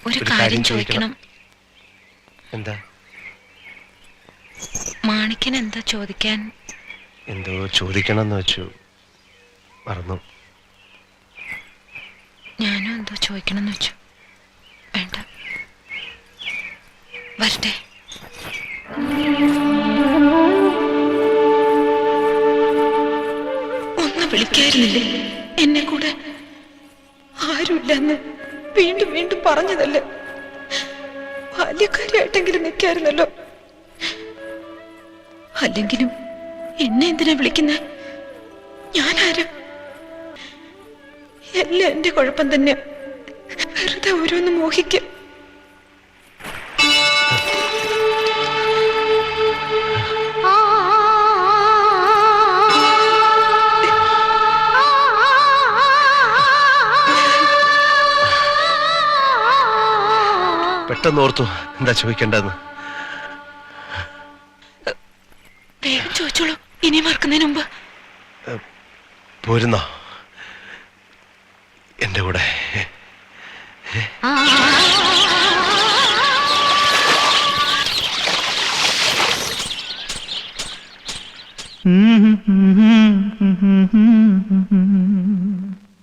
ഒരു കാര്യം ചോദിക്കണം. എന്താ? മാണിക്കൻ എന്താ ചോദിക്കാൻ? എന്തോ ചോദിക്കണമെന്ന് വെച്ചു, മറന്നു. ഞാനും എന്തോ ചോദിക്കണമെന്ന് വെച്ചു. വേണ്ട, വരട്ടെ. ഒന്ന് വിളിക്കായിരുന്നില്ലേ എന്നെ കൂടെ? ആരുമില്ലെന്ന് വീണ്ടും വീണ്ടും പറഞ്ഞതല്ലേ? ബാല്യക്കാരിയായിട്ടെങ്കിലും നിൽക്കായിരുന്നല്ലോ. അല്ലെങ്കിലും എന്നെ എന്തിനാ വിളിക്കുന്നേ? ഞാനാരും എല്ലാം എന്റെ കുഴപ്പം തന്നെ. വെറുതെ ഓരോന്ന് മോഹിക്കും. പെട്ടെന്ന് ഓർത്തു എന്താ ചോദിക്കേണ്ടെന്ന്. വേഗം ചോദിച്ചോളൂ, ഇനി മറക്കുന്നതിന് മുമ്പ്. പോരുന്നോ എന്റെ കൂടെ?